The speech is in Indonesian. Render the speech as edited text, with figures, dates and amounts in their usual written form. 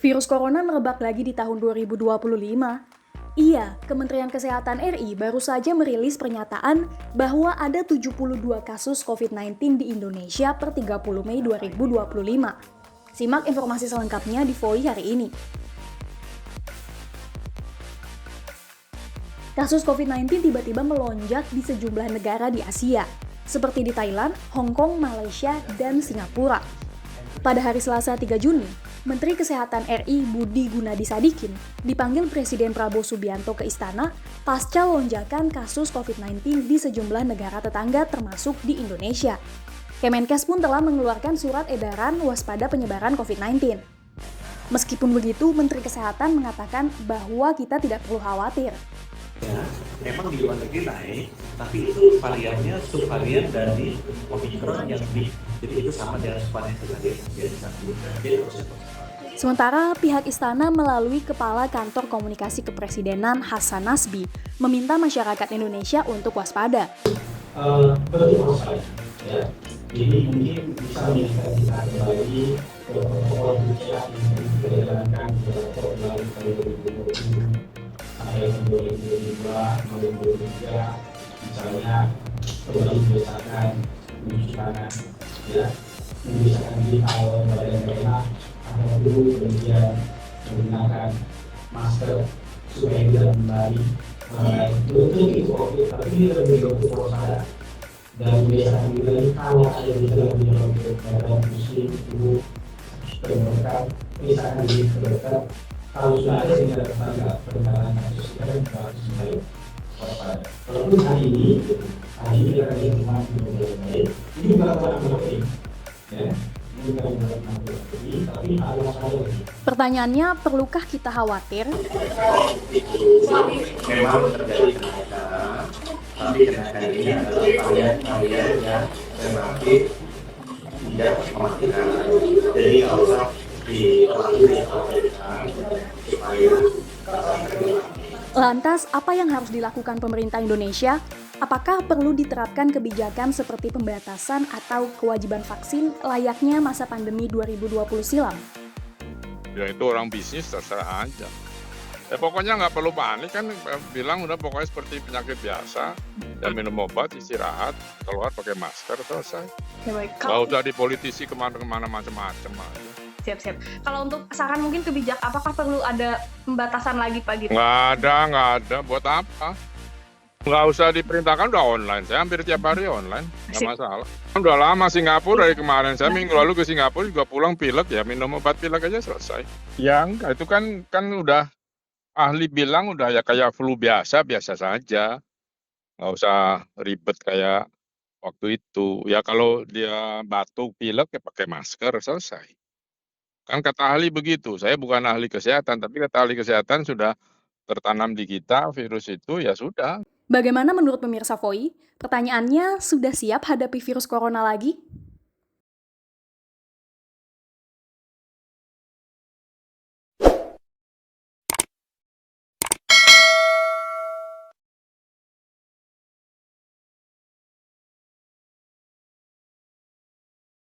Virus corona merebak lagi di tahun 2025. Iya, Kementerian Kesehatan RI baru saja merilis pernyataan bahwa ada 72 kasus COVID-19 di Indonesia per 30 Mei 2025. Simak informasi selengkapnya di VOI hari ini. Kasus COVID-19 tiba-tiba melonjak di sejumlah negara di Asia, seperti di Thailand, Hong Kong, Malaysia, dan Singapura. Pada hari Selasa 3 Juni, Menteri Kesehatan RI Budi Gunadi Sadikin dipanggil Presiden Prabowo Subianto ke istana pasca lonjakan kasus COVID-19 di sejumlah negara tetangga termasuk di Indonesia. Kemenkes pun telah mengeluarkan surat edaran waspada penyebaran COVID-19. Meskipun begitu, Menteri Kesehatan mengatakan bahwa kita tidak perlu khawatir. Ya, memang di luar negeri naik, tapi itu variannya subvarian dari Omicron yang lebih. Jadi itu sama dengan subvarian tadi. Sementara pihak istana melalui Kepala Kantor Komunikasi Kepresidenan Hasan Nasbi meminta masyarakat Indonesia untuk waspada. Betul waspada, ya. Jadi mungkin bisa mengingatkan kita kembali ke protokol kesehatan yang dijalankan beberapa tahun dari 2020 sampai 2022, 2023, misalnya kembali membiasakan mencuci tangan, ya, membiasakan di awal badan daerah atau dulu kemudian menggunakan masker supaya tidak kembali betul itu oke, tapi ini lebih untuk waspada dan biasanya kita ini kalau ada gejala badan pusing, tubuh bergerak, misalkan di bergerak, kalau sudah ada gejala tanda peningkatan kasus kita kan harus mulai waspada. Walaupun hari ini kita cuma belum baik, ini bukan kurang penting, ya. Pertanyaannya, perlukah kita khawatir? Memang terjadi kenaikan, tapi kenaikan ini adalah varian yang relatif tidak mematikan. Jadi nggak usah dikhawatirkan supaya. Lantas, apa yang harus dilakukan pemerintah Indonesia? Apakah perlu diterapkan kebijakan seperti pembatasan atau kewajiban vaksin layaknya masa pandemi 2020 silam? Ya itu orang bisnis terserah aja. Ya pokoknya nggak perlu panik kan, bilang udah pokoknya seperti penyakit biasa. Ya minum obat, istirahat, keluar pakai masker, selesai. Ya baik. Nggak usah dipolitisi kemana-kemana macam-macam aja. Siap. Kalau untuk saran mungkin kebijakan, apakah perlu ada pembatasan lagi Pak gitu? Nggak ada. Buat apa? Nggak usah diperintahkan, udah online. Saya hampir tiap hari online, nggak masalah. Udah lama Singapura dari kemarin. Saya minggu lalu ke Singapura juga pulang pilek, ya minum obat pilek aja selesai. Yang itu kan udah ahli bilang udah ya kayak flu biasa saja. Nggak usah ribet kayak waktu itu. Ya kalau dia batuk pilek ya pakai masker, selesai. Kan kata ahli begitu. Saya bukan ahli kesehatan, tapi kata ahli kesehatan sudah tertanam di kita virus itu, ya sudah. Bagaimana menurut pemirsa VOI? Pertanyaannya, sudah siap hadapi virus corona lagi?